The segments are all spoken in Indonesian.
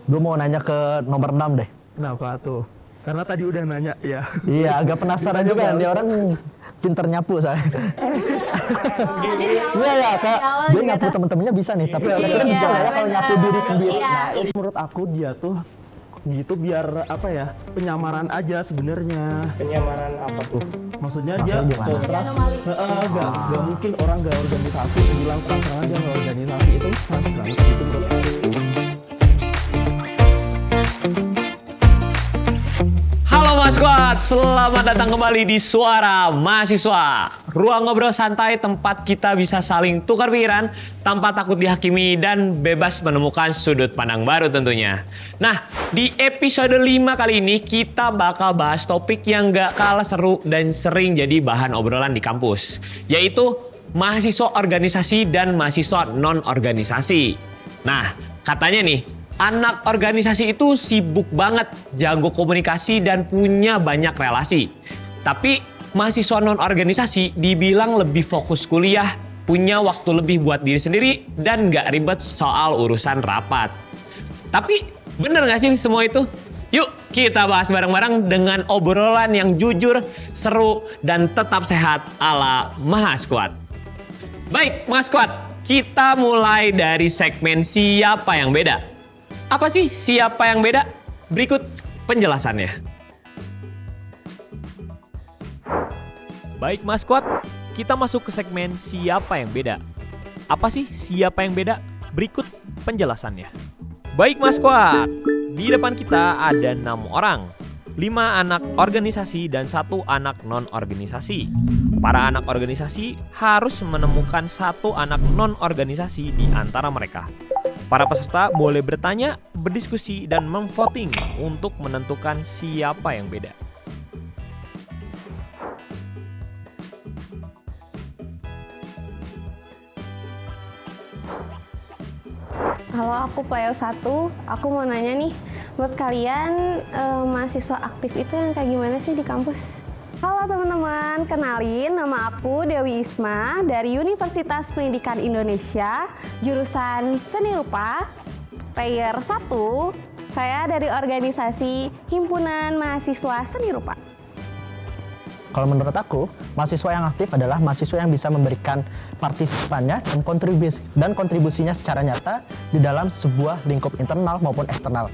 Gue mau nanya ke nomor 6 deh. Kenapa tuh? Karena tadi udah nanya ya. Iya, agak penasaran juga. Dia orang pinter nyapu saya. Iya ya, Kak. Dia nyapu temen-temennya bisa nih. Tapi kira-kira bisa nggak ya kalau nyapu diri sendiri? Nah, Menurut aku dia tuh gitu biar apa ya, penyamaran aja sebenarnya. Penyamaran apa tuh? Maksudnya Maksudnya dia gimana? kontras. Gak mungkin orang gak organisasi bilang terang-terangan dia nggak organisasi, itu keras banget gitu menurut aku. Halo Mas Squad, selamat datang kembali di Suara Mahasiswa. Ruang ngobrol santai tempat kita bisa saling tukar pikiran tanpa takut dihakimi dan bebas menemukan sudut pandang baru tentunya. Nah, di episode 5 kali ini kita bakal bahas topik yang gak kalah seru dan sering jadi bahan obrolan di kampus, yaitu mahasiswa organisasi dan mahasiswa non-organisasi. Nah, katanya nih, anak organisasi itu sibuk banget, jago komunikasi dan punya banyak relasi. Tapi mahasiswa non-organisasi dibilang lebih fokus kuliah, punya waktu lebih buat diri sendiri, dan gak ribet soal urusan rapat. Tapi bener gak sih semua itu? Yuk kita bahas bareng-bareng dengan obrolan yang jujur, seru, dan tetap sehat ala Mahasquad. Baik Mahasquad, kita mulai dari segmen Siapa Yang Beda. Apa sih siapa yang beda? Berikut penjelasannya. Baik Mas Squad, kita masuk ke segmen Siapa Yang Beda. Apa sih siapa yang beda? Berikut penjelasannya. Baik Mas Squad, di depan kita ada 6 orang. 5 anak organisasi dan 1 anak non-organisasi. Para anak organisasi harus menemukan 1 anak non-organisasi di antara mereka. Para peserta boleh bertanya, berdiskusi, dan memvoting untuk menentukan siapa yang beda. Halo, aku player 1. Aku mau nanya nih, menurut kalian mahasiswa aktif itu yang kayak gimana sih di kampus? Halo teman-teman, kenalin nama aku Dewi Isma dari Universitas Pendidikan Indonesia, jurusan Seni Rupa, player 1. Saya dari organisasi Himpunan Mahasiswa Seni Rupa. kalau menurut aku, mahasiswa yang aktif adalah mahasiswa yang bisa memberikan partisipannya dan kontribusinya secara nyata di dalam sebuah lingkup internal maupun eksternal.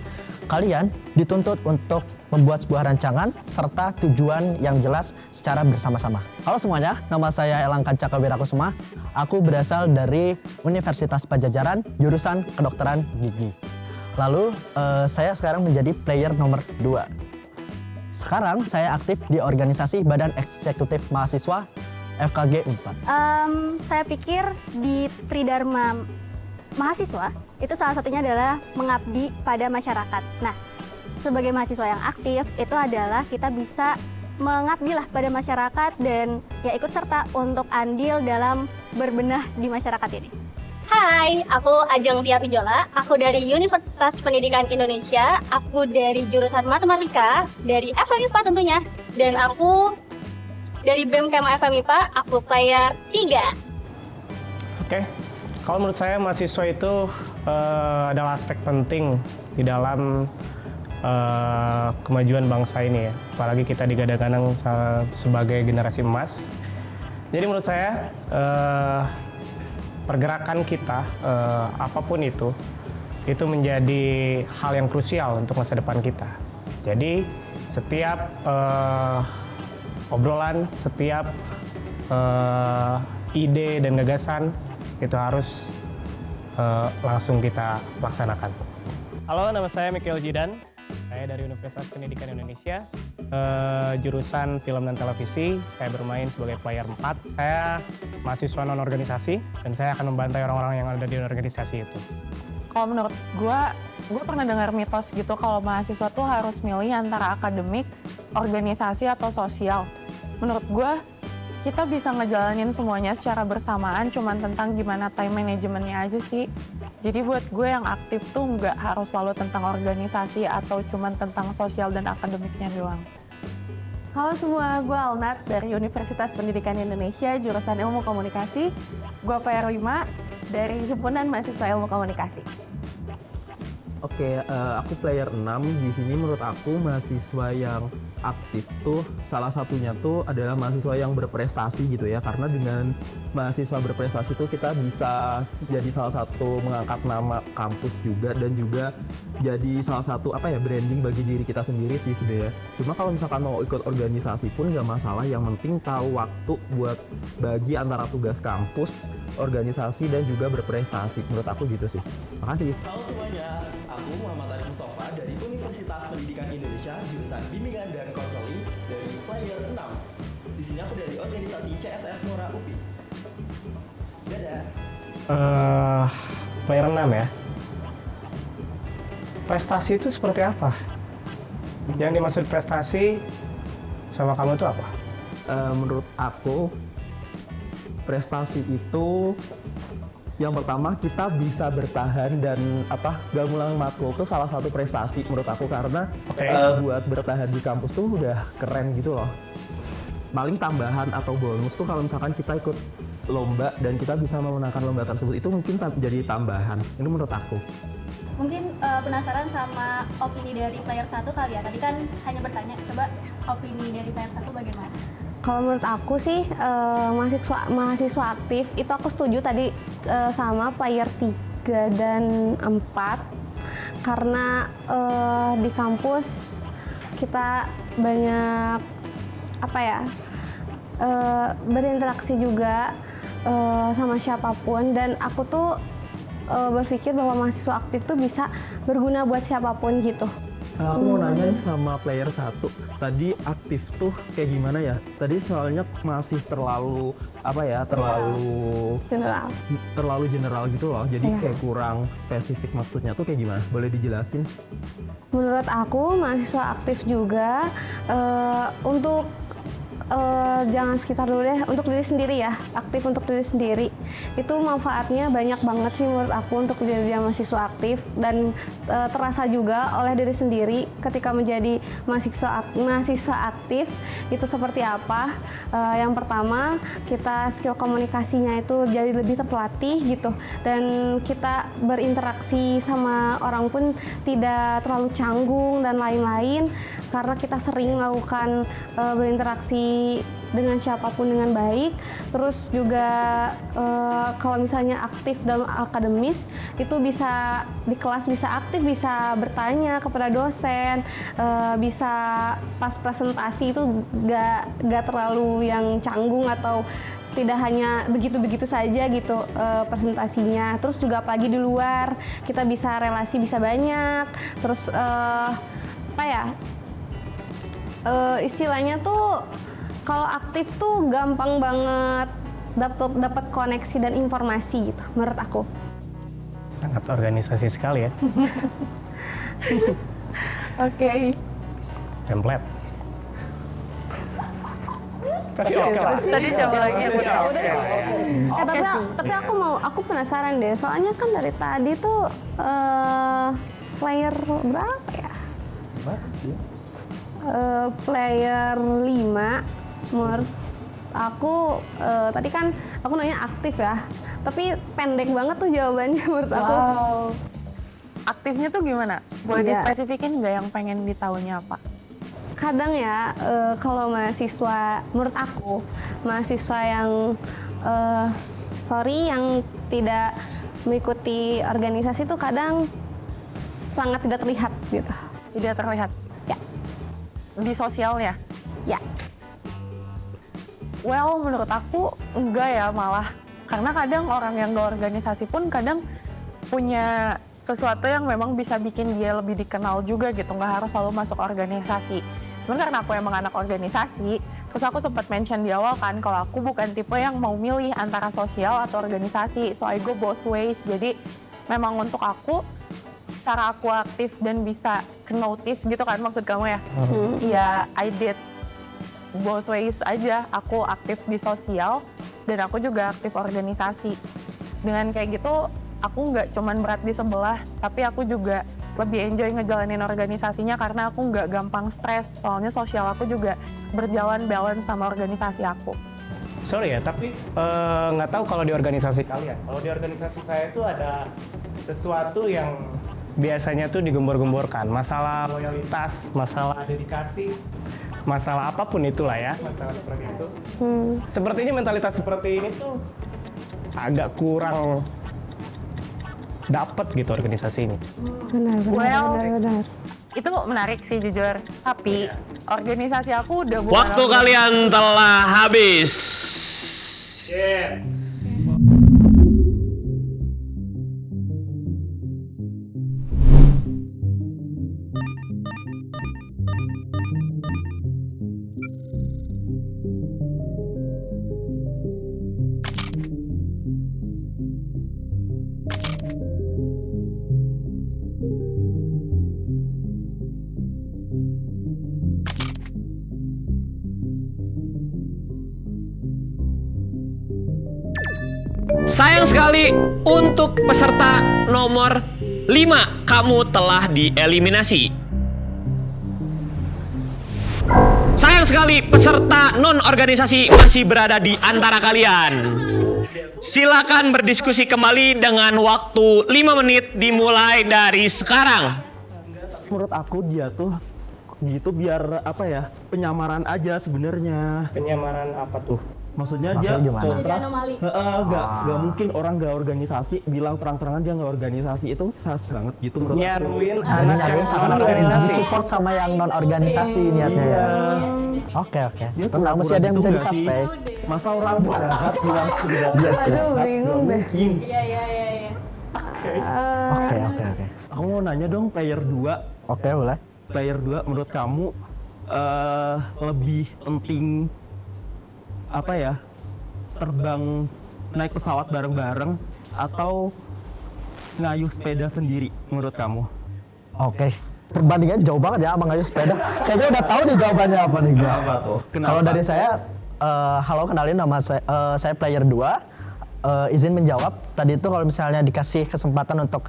Kalian dituntut untuk membuat sebuah rancangan serta tujuan yang jelas secara bersama-sama. Halo semuanya, nama saya Elang Kancaka Wirakusuma. Aku berasal dari Universitas Pajajaran, jurusan Kedokteran Gigi. Lalu, saya sekarang menjadi player nomor 2. Sekarang saya aktif di organisasi Badan Eksekutif Mahasiswa FKG Unpad. Saya pikir di Tridharma mahasiswa itu salah satunya adalah mengabdi pada masyarakat. Nah, sebagai mahasiswa yang aktif itu adalah kita bisa mengabdilah pada masyarakat dan ya ikut serta untuk andil dalam berbenah di masyarakat ini. Hai, aku Ajeng Tia Pijola. Aku dari Universitas Pendidikan Indonesia. Aku dari jurusan Matematika, dari FMIPA tentunya. Dan aku dari BEM Kema FMIPA, aku player 3. Oke, kalau menurut saya mahasiswa itu adalah aspek penting di dalam kemajuan bangsa ini ya. Apalagi kita digadang-gadang sebagai generasi emas. Jadi menurut saya pergerakan kita, apapun itu menjadi hal yang krusial untuk masa depan kita. Jadi setiap obrolan, setiap ide dan gagasan itu harus langsung kita laksanakan. Halo, nama saya Mikhail Jidan. Saya dari Universitas Pendidikan Indonesia, jurusan Film dan Televisi. Saya bermain sebagai player 4. Saya mahasiswa non-organisasi dan saya akan membantai orang-orang yang ada di organisasi itu. Kalau menurut gue pernah dengar mitos gitu kalau mahasiswa tuh harus milih antara akademik, organisasi, atau sosial. Menurut gue, kita bisa ngejalanin semuanya secara bersamaan, cuman tentang gimana time manajemennya aja sih. Jadi buat gue yang aktif tuh nggak harus selalu tentang organisasi atau cuman tentang sosial dan akademiknya doang. Halo semua, gue Alnat dari Universitas Pendidikan Indonesia, jurusan Ilmu Komunikasi. Gue player 5 dari Himpunan Mahasiswa Ilmu Komunikasi. Oke, aku player 6. Di sini menurut aku mahasiswa yang aktif tuh salah satunya tuh adalah mahasiswa yang berprestasi gitu ya. Karena dengan mahasiswa berprestasi tuh kita bisa jadi salah satu mengangkat nama kampus juga dan juga jadi salah satu branding bagi diri kita sendiri sih sebenarnya. Cuma kalau misalkan mau ikut organisasi pun nggak masalah. Yang penting tahu waktu buat bagi antara tugas kampus, organisasi dan juga berprestasi. Menurut aku gitu sih. Makasih. Halo semuanya, aku Muhammad Arif Mustafa dari Universitas Pendidikan Indonesia, jurusan Bimbingan dan Konseling dari player 6. Di sini aku dari organisasi CSS Mora UPI. Dadah. Player 6 ya. Prestasi itu seperti apa? Yang dimaksud prestasi sama kamu itu apa? Menurut aku prestasi itu yang pertama kita bisa bertahan dan gak ngulang matkul itu salah satu prestasi menurut aku karena buat bertahan di kampus tuh udah keren gitu loh. Paling tambahan atau bonus tuh kalau misalkan kita ikut lomba dan kita bisa memenangkan lomba tersebut itu mungkin jadi tambahan. Ini menurut aku. Mungkin penasaran sama opini dari player 1 kali ya. Tadi kan hanya bertanya, coba opini dari player 1 bagaimana? Kalau menurut aku sih mahasiswa aktif itu aku setuju tadi sama player 3 dan 4 karena di kampus kita banyak berinteraksi juga sama siapapun dan aku tuh berpikir bahwa mahasiswa aktif tuh bisa berguna buat siapapun gitu. Aku mau nanya nih sama player 1. Tadi aktif tuh kayak gimana ya? Tadi soalnya masih terlalu terlalu general gitu loh. Jadi kayak kurang spesifik maksudnya tuh kayak gimana? Boleh dijelasin? Menurut aku mahasiswa aktif juga untuk jangan sekitar dulu deh, untuk diri sendiri ya, aktif untuk diri sendiri. Itu manfaatnya banyak banget sih menurut aku untuk menjadi mahasiswa aktif dan terasa juga oleh diri sendiri ketika menjadi mahasiswa aktif itu seperti apa. Yang pertama, kita skill komunikasinya itu jadi lebih terlatih gitu dan kita berinteraksi sama orang pun tidak terlalu canggung dan lain-lain karena kita sering melakukan berinteraksi dengan siapapun dengan baik. Terus juga kalau misalnya aktif dalam akademis itu bisa di kelas bisa aktif, bisa bertanya kepada dosen, bisa pas presentasi itu gak terlalu yang canggung atau tidak hanya begitu-begitu saja gitu presentasinya. Terus juga apalagi di luar kita bisa relasi bisa banyak. Terus istilahnya tuh kalau aktif tuh gampang banget dapat koneksi dan informasi gitu menurut aku. Sangat organisasi sekali ya. Oke. Template. Tadi coba lagi. Tapi aku penasaran deh. Soalnya kan dari tadi tuh player berapa ya? Player 5 menurut aku tadi kan aku nanya aktif ya, tapi pendek banget tuh jawabannya menurut aku. Aktifnya tuh gimana? Boleh dispesifikin nggak yang pengen ditahunya apa? Kadang ya kalau mahasiswa, menurut aku mahasiswa yang yang tidak mengikuti organisasi tuh kadang sangat tidak terlihat gitu. Tidak terlihat? Ya. Di sosialnya? Ya. Well, menurut aku enggak ya malah. Karena kadang orang yang gak organisasi pun kadang punya sesuatu yang memang bisa bikin dia lebih dikenal juga gitu. Nggak harus selalu masuk organisasi. Cuman karena aku emang anak organisasi, terus aku sempat mention di awal kan kalau aku bukan tipe yang mau milih antara sosial atau organisasi. So I go both ways. Jadi memang untuk aku, cara aku aktif dan bisa ke-notice gitu kan maksud kamu ya? Iya, I did both ways aja. Aku aktif di sosial dan aku juga aktif organisasi. Dengan kayak gitu, aku nggak cuman berat di sebelah, tapi aku juga lebih enjoy ngejalanin organisasinya karena aku nggak gampang stres. Soalnya sosial aku juga berjalan balance sama organisasi aku. Sorry ya, tapi nggak tahu kalau di organisasi kalian. Kalau di organisasi saya itu ada sesuatu yang biasanya tuh digembor-gemborkan. Masalah loyalitas, masalah dedikasi, masalah apapun itulah ya, masalah seperti itu. Sepertinya mentalitas seperti ini tuh agak kurang dapat gitu organisasi ini. Benar. Itu menarik sih jujur. Tapi organisasi aku udah bukan Waktu kalian telah habis. Sayang sekali untuk peserta nomor 5, kamu telah dieliminasi. Sayang sekali peserta non-organisasi masih berada di antara kalian. Silakan berdiskusi kembali dengan waktu 5 menit dimulai dari sekarang. Menurut aku dia tuh gitu biar apa ya, penyamaran aja sebenarnya. Penyamaran apa tuh? Maksudnya Maksudnya dia gimana? kontras, nggak mungkin orang nggak organisasi bilang terang-terangan dia nggak organisasi, itu sas banget gitu menurut aku. Nyaruin Jadi anak nyariin yang sama organisasi. disupport sama yang non organisasi niatnya ya. Oke. Dia Tenang, masih ada yang bisa pura-pura gitu nggak sih? disuspek. Masa orang jahat bilang Iya sih. Aduh, bingung deh. Iya. Oke. Aku mau nanya dong, player 2 Oke, boleh. player 2 menurut kamu lebih penting apa ya, terbang naik pesawat bareng-bareng atau ngayuh sepeda sendiri menurut kamu? Oke. Perbandingan jauh banget ya sama ngayuh sepeda. Kayaknya udah tahu nih jawabannya apa nih, Ga. Apa tuh? Kalau dari saya, halo, kenalin nama saya player 2. Izin menjawab. Tadi itu kalau misalnya dikasih kesempatan untuk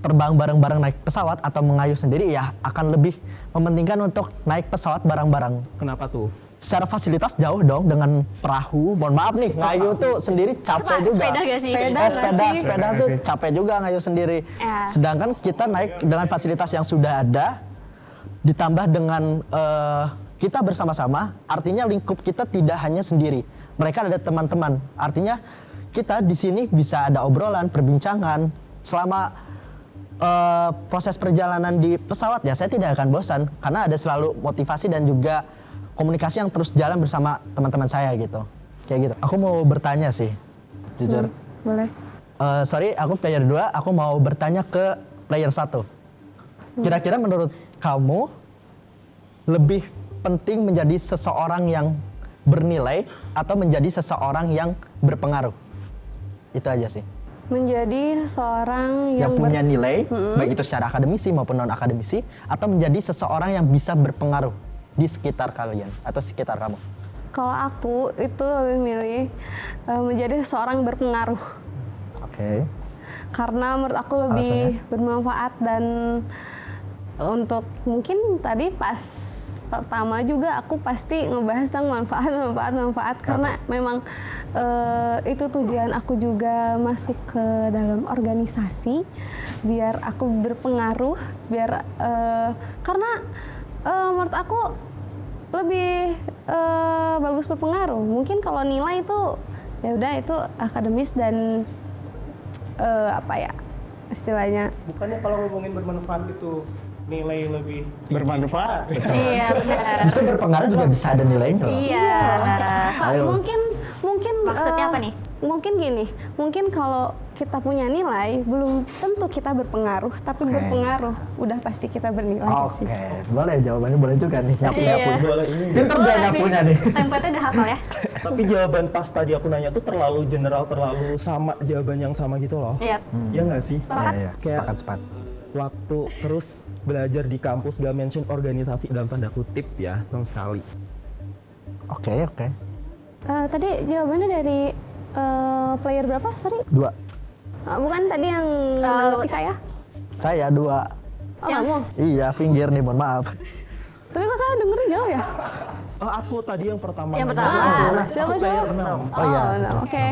terbang bareng-bareng naik pesawat atau mengayuh sendiri, ya akan lebih mementingkan untuk naik pesawat bareng-bareng. Kenapa tuh? Secara fasilitas jauh dong dengan perahu. Mohon maaf nih, ngayuh tuh sendiri capek juga. Sepeda gak sih? Sepeda tuh capek juga ngayuh sendiri. Ya. Sedangkan kita naik dengan fasilitas yang sudah ada, ditambah dengan kita bersama-sama, artinya lingkup kita tidak hanya sendiri. Mereka ada teman-teman. Artinya kita di sini bisa ada obrolan, perbincangan selama proses perjalanan di pesawat. Ya saya tidak akan bosan karena ada selalu motivasi dan juga komunikasi yang terus jalan bersama teman-teman saya gitu. Kayak gitu. Aku mau bertanya sih, jujur. Boleh. Sorry, aku player 2, aku mau bertanya ke player 1. Kira-kira menurut kamu lebih penting menjadi seseorang yang bernilai atau menjadi seseorang yang berpengaruh? Itu aja sih. Menjadi seorang Yang yang punya nilai, baik itu secara akademisi maupun non-akademisi, atau menjadi seseorang yang bisa berpengaruh di sekitar kalian atau sekitar kamu? Kalau aku itu lebih milih menjadi seorang berpengaruh. Oke. Karena menurut aku lebih bermanfaat, dan untuk mungkin tadi pas pertama juga aku pasti ngebahas tentang manfaat karena memang itu tujuan aku juga masuk ke dalam organisasi, biar aku berpengaruh, biar karena menurut aku lebih bagus berpengaruh. Mungkin kalau nilai itu ya udah itu akademis dan apa ya istilahnya. Bukannya kalau ngomongin bermanfaat itu nilai lebih bermanfaat? Iya benar. Justru berpengaruh juga bisa ada nilainya loh. Iya. Ayo. Mungkin Maksudnya apa nih? Mungkin gini, mungkin kalau kita punya nilai belum tentu kita berpengaruh, tapi berpengaruh udah pasti kita bernilai sih. Oke, boleh jawabannya, boleh juga nih. Nyapu-nyapu. Boleh ini. Pinter dia nyapunya nih. Tempatnya udah hafal ya? Tapi jawaban pas tadi aku nanya tuh terlalu general, terlalu sama, jawaban yang sama gitu loh. Iya. Iya nggak sih? Iya, Kayak sepakat. waktu terus belajar di kampus gak mention organisasi dalam tanda kutip ya, sama sekali. Oke. Tadi jawabannya dari player berapa? Sorry. 2. Bukan tadi yang menanggapi saya? Saya 2. Oh, kamu? Iya, pinggir nih, mohon maaf. Tapi kok saya dengerin jauh ya? Oh, aku tadi yang pertama. Yang nanya. pertama. Siapa? Player 6. Oh iya. Oke.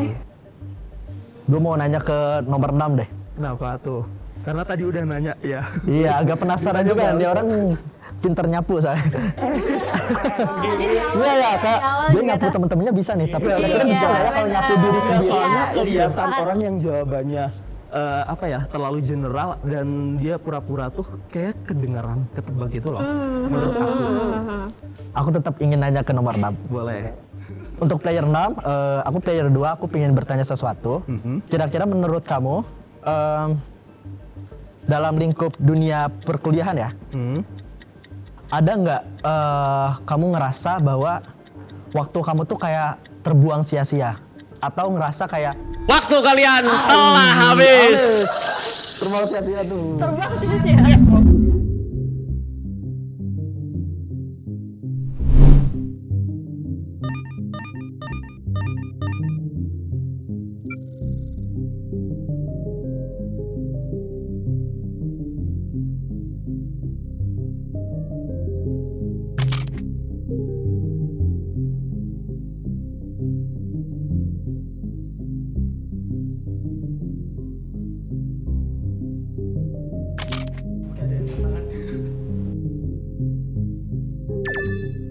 Gue mau nanya ke nomor 6 deh. Kenapa tuh? Karena tadi udah nanya ya. Iya, agak penasaran juga dia orang pinter nyapu saya. Iya ya, Kak. Dia nyapu temen-temennya bisa nih, tapi kira-kira bisa nggak ya kalau nyapu diri sendiri? Soalnya kelihatan orang yang jawabannya terlalu general dan dia pura-pura tuh kayak kedengaran ketebak gitu loh. Menurut aku. Aku tetap ingin nanya ke nomor 6. Boleh. Untuk player 6, aku player 2, aku ingin bertanya sesuatu. Kira-kira menurut kamu, dalam lingkup dunia perkuliahan ya, ada nggak kamu ngerasa bahwa waktu kamu tuh kayak terbuang sia-sia? Atau ngerasa kayak Waktu kalian telah habis. terbuang sia-sia tuh? Terbang sia-sia.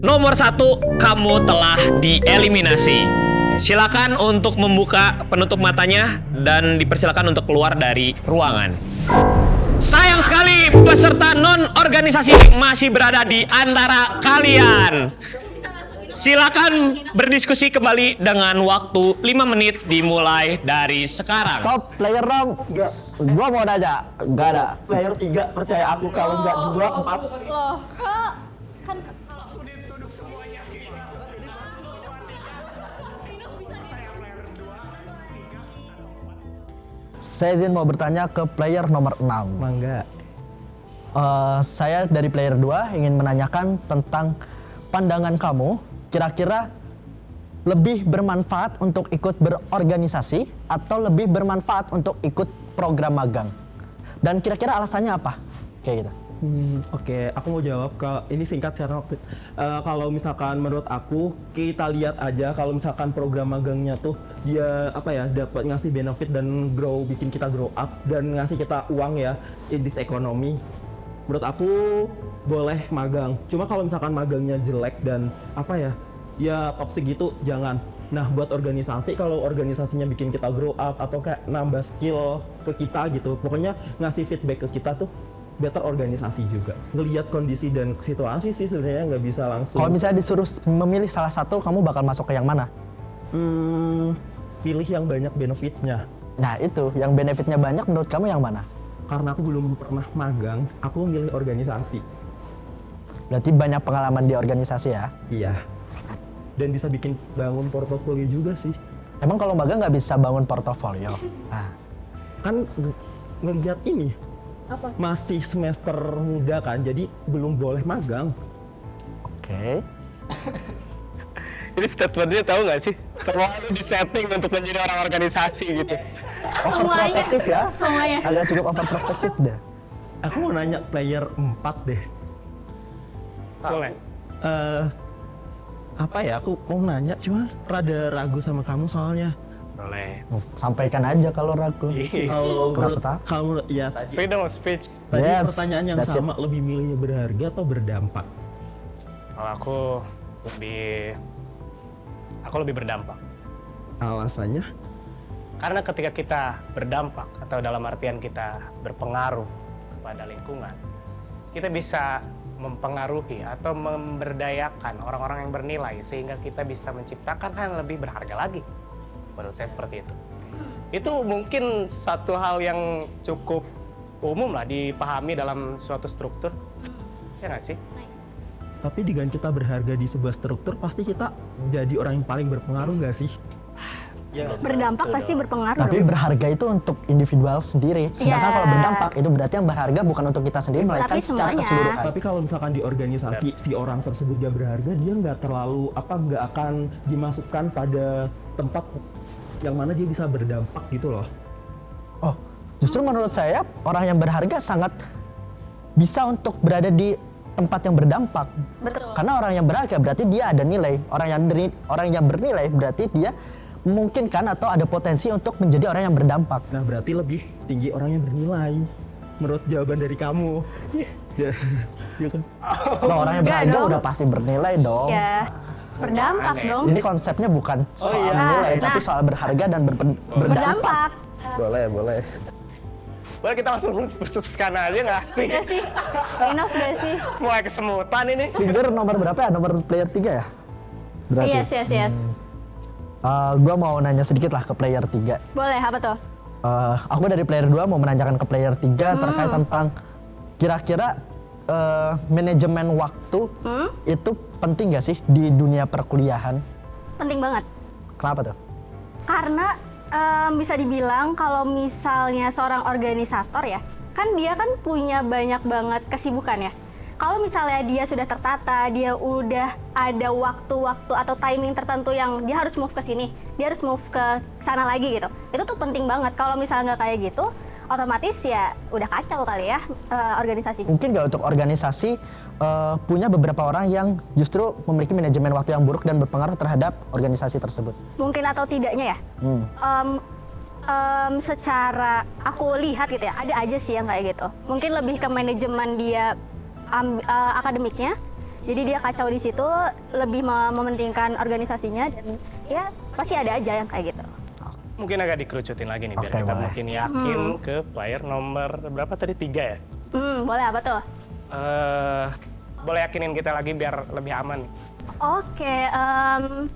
Nomor 1, kamu telah dieliminasi. Silakan untuk membuka penutup matanya dan dipersilakan untuk keluar dari ruangan. Sayang sekali peserta non-organisasi masih berada di antara kalian. Silakan berdiskusi kembali dengan waktu 5 menit dimulai dari sekarang. Stop, player 6. Gua mau nanya, nggak ada. Player 3 percaya aku, kalau nggak 2, 4. Loh, kok kan Saya izin mau bertanya ke player nomor 6. Mangga. Saya dari player 2 ingin menanyakan tentang pandangan kamu, kira-kira lebih bermanfaat untuk ikut berorganisasi atau lebih bermanfaat untuk ikut program magang? Dan kira-kira alasannya apa? Kayak gitu. Oke, aku mau jawab ini singkat karena waktu kalau misalkan menurut aku kita lihat aja kalau misalkan program magangnya tuh dia dapat ngasih benefit dan bikin kita grow up dan ngasih kita uang ya in this economy. Menurut aku boleh magang. Cuma kalau misalkan magangnya jelek dan ya toxic gitu jangan. Nah, buat organisasi, kalau organisasinya bikin kita grow up atau kayak nambah skill ke kita gitu, pokoknya ngasih feedback ke kita tuh better organisasi juga. Ngelihat kondisi dan situasi sih sebenarnya nggak bisa langsung. Kalau misalnya disuruh memilih salah satu, kamu bakal masuk ke yang mana? Pilih yang banyak benefitnya. Nah itu, yang benefitnya banyak menurut kamu yang mana? Karena aku belum pernah magang, aku milih organisasi. Berarti banyak pengalaman di organisasi ya? Iya. Dan bisa bikin bangun portofolio juga sih. Emang kalau magang nggak bisa bangun portofolio? Kan ngelihat ini. Apa? Masih semester muda kan, jadi belum boleh magang. Oke. Ini statementnya tahu nggak sih? Terlalu disetting untuk menjadi orang organisasi gitu. Overprotective ya? Semuanya. Agak cukup overprotective deh. Aku mau nanya player 4 deh. Boleh. Aku mau nanya cuma rada ragu sama kamu soalnya. Boleh. Sampaikan aja kalau ragu. Kalau ya tadi Freedom of speech. Yes, pertanyaan yang that's sama, lebih milih berharga atau berdampak? Kalau aku lebih berdampak. Alasannya? Karena ketika kita berdampak atau dalam artian kita berpengaruh kepada lingkungan, kita bisa mempengaruhi atau memberdayakan orang-orang yang bernilai sehingga kita bisa menciptakan hal yang lebih berharga lagi. Menurut saya seperti itu. Itu mungkin satu hal yang cukup umum lah dipahami dalam suatu struktur. Ya nggak sih? Tapi dengan kita berharga di sebuah struktur, pasti kita jadi orang yang paling berpengaruh nggak sih? Berdampak pasti berpengaruh. Tapi berharga itu untuk individual sendiri. Sedangkan Iya. kalau berdampak itu berarti yang berharga bukan untuk kita sendiri, melainkan Tapi secara semuanya. keseluruhan. Tapi kalau misalkan di organisasi si orang tersebut dia berharga, dia nggak akan dimasukkan pada tempat yang mana dia bisa berdampak gitu loh. Oh, justru menurut saya orang yang berharga sangat bisa untuk berada di tempat yang berdampak. Betul. Karena orang yang berharga berarti dia ada nilai. Orang yang bernilai berarti dia memungkinkan atau ada potensi untuk menjadi orang yang berdampak. Nah, berarti lebih tinggi orang yang bernilai. menurut jawaban dari kamu. Ya, ya kan? Kalau orangnya Enggak berharga dong. udah pasti bernilai dong. Ya, berdampak dong. Ini konsepnya bukan soal iya. nilai, Nah. tapi soal berharga dan berdampak. Berdampak. Boleh. Boleh kita langsung putuskan aja nggak sih? Udah sih. Enough udah sih. Mulai kesemutan ini. Tiger nomor berapa ya? Nomor player 3 ya? Berarti. Yes. Gue mau nanya sedikit lah ke player 3. Boleh, apa tuh? Aku dari player 2 mau menanyakan ke player 3 terkait tentang kira-kira manajemen waktu itu penting gak sih di dunia perkuliahan? Penting banget. Kenapa tuh? Karena bisa dibilang kalau misalnya seorang organisator ya, kan dia kan punya banyak banget kesibukan ya. Kalau misalnya dia sudah tertata, dia udah ada waktu-waktu atau timing tertentu yang dia harus move ke sini, dia harus move ke sana lagi gitu. Itu tuh penting banget. Kalau misalnya nggak kayak gitu, otomatis ya udah kacau kali ya organisasi. Mungkin gak untuk organisasi punya beberapa orang yang justru memiliki manajemen waktu yang buruk dan berpengaruh terhadap organisasi tersebut? Mungkin atau tidaknya ya. Secara aku lihat gitu ya, ada aja sih yang kayak gitu. Mungkin lebih ke manajemen dia akademiknya. Jadi dia kacau di situ, lebih mementingkan organisasinya dan ya pasti ada aja yang kayak gitu. Mungkin agak dikerucutin lagi nih biar Oke, kita boleh. makin yakin ke player nomor berapa tadi 3 ya? Boleh apa tuh? Boleh yakinin kita lagi biar lebih aman. Oke,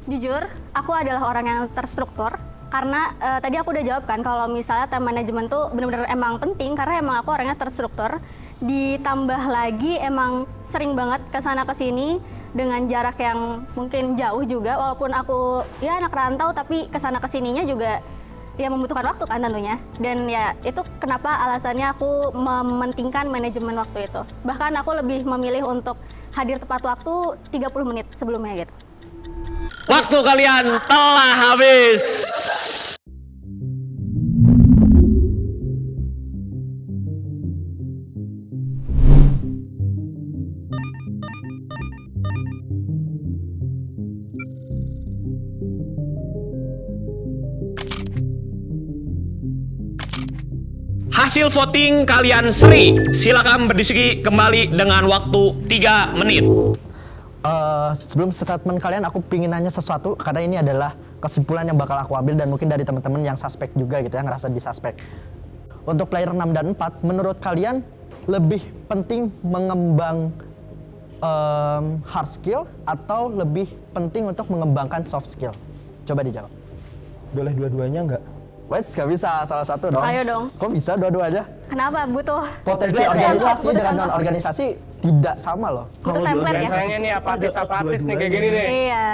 jujur aku adalah orang yang terstruktur karena tadi aku udah jawab kan kalau misalnya time management tuh benar-benar emang penting karena emang aku orangnya terstruktur. Ditambah lagi emang sering banget kesana kesini dengan jarak yang mungkin jauh juga walaupun aku ya anak rantau tapi kesana kesininya juga ya membutuhkan waktu kan tentunya. Dan ya itu kenapa alasannya aku mementingkan manajemen waktu itu. Bahkan aku lebih memilih untuk hadir tepat waktu 30 menit sebelumnya gitu. Waktu kalian telah habis. Hasil voting kalian Sri, silakan berdiskusi kembali dengan waktu 3 menit. Sebelum statement kalian, aku pingin nanya sesuatu karena ini adalah kesimpulan yang bakal aku ambil dan mungkin dari teman-teman yang suspek juga gitu ya, ngerasa disuspek. Untuk player 6 dan 4, menurut kalian lebih penting mengembang hard skill atau lebih penting untuk mengembangkan soft skill? Coba dijawab. Boleh dua-duanya nggak? Wait, gak bisa salah satu dong. Ayo dong. Kok bisa dua-duanya? Kenapa butuh? Potensi Butuh organisasi contoh. dengan non-organisasi tidak sama loh. Butuh template ya? Biasanya nih apatis nih kayak gini nih. Iya.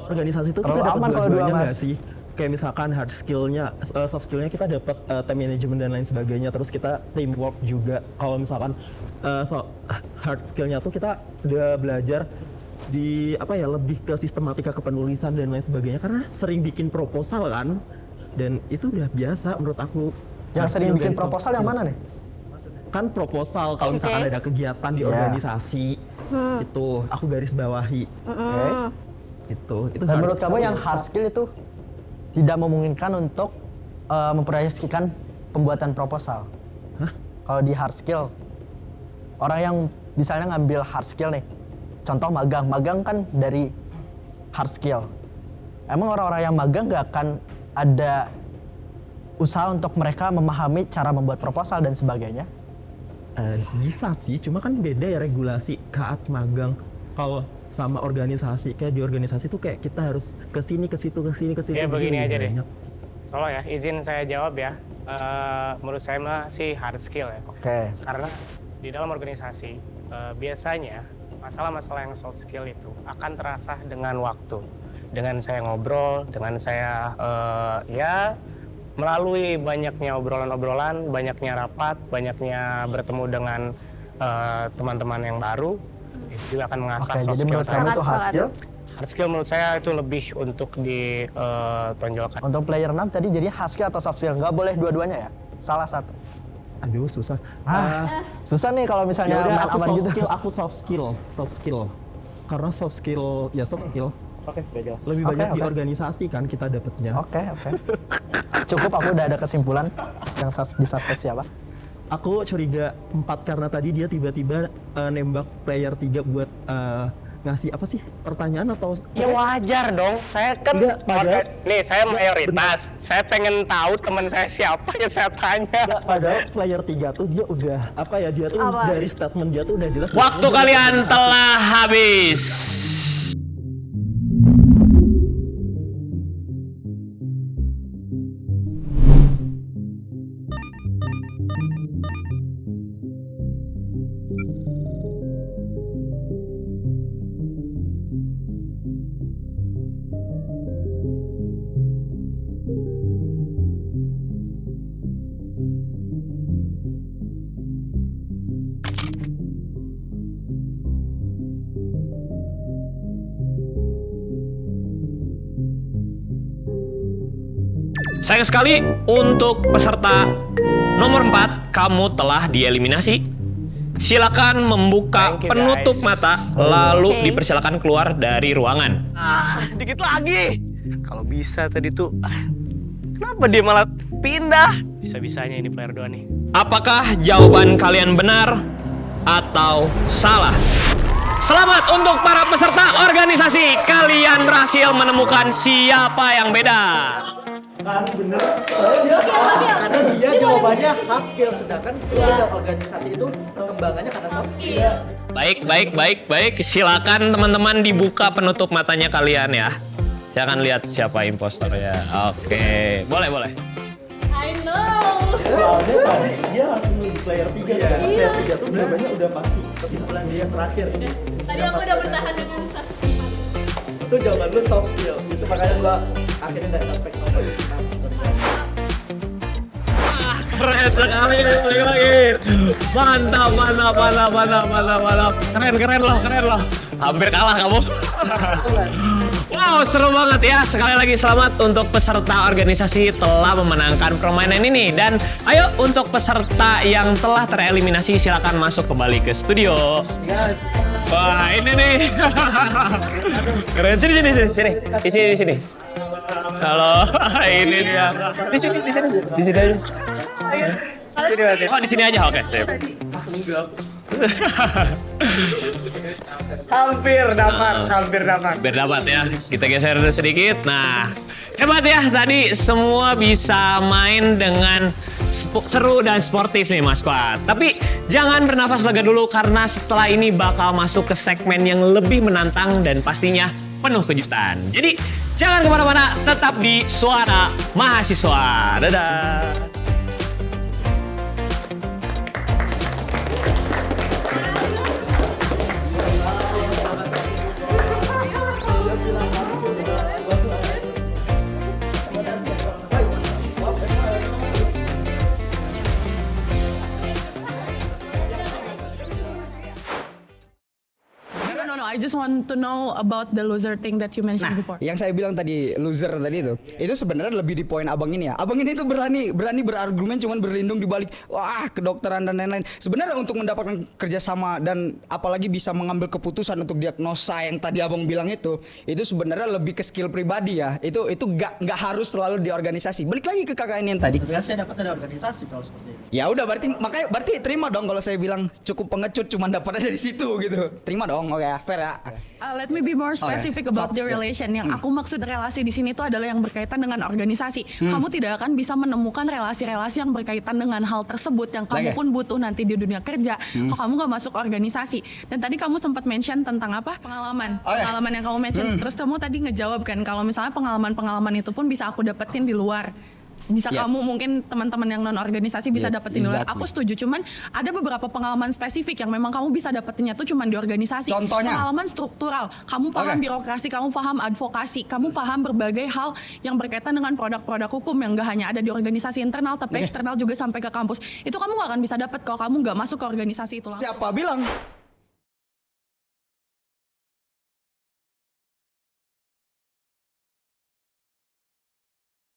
Organisasi itu kita Terlalu dapat aman kalau dua, dua-duanya nggak Mas. sih? Kayak misalkan hard skillnya, soft skillnya kita dapat time management dan lain sebagainya. Terus kita teamwork juga. Kalau misalkan hard skillnya tuh kita udah belajar di apa ya lebih ke sistematika kepenulisan dan lain sebagainya. Karena sering bikin proposal kan, dan itu udah biasa menurut aku. Yang Hard sering skill bikin dan soft proposal yang skill. mana nih? Kan proposal kalau misalkan ada kegiatan di organisasi itu aku garis bawahi. Oke. Itu Dan hard menurut kamu skill. yang hard skill itu tidak memungkinkan untuk memproyeksikan pembuatan proposal? Hah? Kalau di hard skill, orang yang misalnya ngambil hard skill nih, contoh magang kan dari hard skill. Emang orang-orang yang magang nggak akan ada usaha untuk mereka memahami cara membuat proposal dan sebagainya? Bisa sih, cuma kan beda ya regulasi KAT magang. Kalau sama organisasi, kayak di organisasi tuh kayak kita harus ke sini, ke situ, ke sini, ke situ. Ya begini aja deh. banyak. Tolong ya, izin saya jawab ya. Menurut saya mah sih hard skill ya. Oke. Karena di dalam organisasi biasanya masalah-masalah yang soft skill itu akan terasa dengan waktu. Dengan saya ngobrol, dengan saya ya melalui banyaknya obrolan-obrolan, banyaknya rapat, banyaknya bertemu dengan teman-teman yang baru, itu juga akan mengasah Oke, soft jadi skill menurut saya. kamu itu hard skill? Hard skill menurut saya itu lebih untuk ditonjolkan. Untuk player 6 tadi jadi hard skill atau soft skill? Nggak boleh dua-duanya ya? Salah satu. Aduh, susah. Susah nih kalau misalnya Ya udah, main aku aman soft gitu. skill, aku soft skill. Karena soft skill, ya soft skill. Oke, udah jelas. Lebih Oke, banyak di oke. organisasi kan kita dapetnya. Oke. Cukup, aku udah ada kesimpulan yang disuspek siapa. Aku curiga 4 karena tadi dia tiba-tiba nembak player 3 buat ngasih apa sih pertanyaan atau Ya wajar dong, saya kan Enggak, padahal- nih saya mayoritas, saya pengen tahu teman saya siapa yang saya tanya. Nggak, padahal player 3 tuh dia udah apa ya, dia tuh Apa? dari statement dia tuh udah jelas. Waktu kalian telah habis. Sayang sekali untuk peserta nomor 4, kamu telah dieliminasi. Silakan membuka Thank you, penutup guys. mata, lalu Oke. dipersilakan keluar dari ruangan. Dikit lagi. Kalau bisa tadi tuh, kenapa dia malah pindah? Bisa-bisanya ini player 2 nih. Apakah jawaban kalian benar atau salah? Selamat untuk para peserta organisasi. Kalian berhasil menemukan siapa yang beda. Kan bener. Karena dia jawabannya hard skill, sedangkan beda organisasi itu perkembangannya karena soft skill. Baik. Silakan teman-teman dibuka penutup matanya kalian ya. Silakan lihat siapa impostornya. Oke, boleh. I know. Soalnya tadi dia langsung di player 3 ya. Player 3 tuh jawabannya udah pasti. Kesimpulan dia terakhir sih. Tadi aku udah bertahan dengan satu. Itu jawaban lu soft skill. Itu makanya gua akhirnya nggak suspek. Keren sekali lagi. Mantap. Keren loh. Hampir kalah kamu. Wow, seru banget ya. Sekali lagi selamat untuk peserta organisasi telah memenangkan permainan ini. Dan ayo untuk peserta yang telah tereliminasi silakan masuk kembali ke studio. Wah, ini nih. Keren. Sini. Halo, ini dia. Di sini aja. Oh, di sini aja. Oke, sip. Hampir dapat. Biar dapat ya. Kita geser dulu sedikit. Nah, hebat ya. Tadi semua bisa main dengan seru dan sportif nih Mas Squad. Tapi jangan bernafas lega dulu karena setelah ini bakal masuk ke segmen yang lebih menantang dan pastinya penuh kejutan. Jadi jangan kemana-mana, tetap di Suara Mahasiswa. Dadah. No, I just want to know about the loser thing that you mentioned before. Yang saya bilang tadi loser tadi itu sebenarnya lebih di poin abang ini ya. Abang ini tuh berani berargumen cuman berlindung di balik wah kedokteran dan lain-lain. Sebenarnya untuk mendapatkan kerjasama dan apalagi bisa mengambil keputusan untuk diagnosa yang tadi abang bilang itu sebenarnya lebih ke skill pribadi ya. Itu nggak harus selalu di organisasi. Balik lagi ke kakak ini yang tadi. Tapi kan saya dapat dari organisasi kalau seperti itu. Ya udah berarti terima dong kalau saya bilang cukup pengecut cuman dapatnya dari situ gitu. Terima dong, oke fair ya. Let me be more specific about the relation. Yang aku maksud relasi di sini itu adalah yang berkaitan dengan organisasi. Kamu tidak akan bisa menemukan relasi-relasi yang berkaitan dengan hal tersebut yang kamu pun butuh nanti di dunia kerja. Kalau kamu nggak masuk organisasi. Dan tadi kamu sempat mention tentang apa? Pengalaman. Pengalaman yang kamu mention. Terus kamu tadi ngejawab kan kalau misalnya pengalaman itu pun bisa aku dapetin di luar. Bisa kamu mungkin teman-teman yang non organisasi bisa dapetin di luar. Aku setuju, cuman ada beberapa pengalaman spesifik yang memang kamu bisa dapetinnya tuh cuman di organisasi. Contohnya? Pengalaman struktural, kamu paham birokrasi, kamu paham advokasi, kamu paham berbagai hal yang berkaitan dengan produk-produk hukum yang gak hanya ada di organisasi internal tapi eksternal juga sampai ke kampus. Itu kamu gak akan bisa dapet kalau kamu gak masuk ke organisasi itu langsung. Siapa bilang?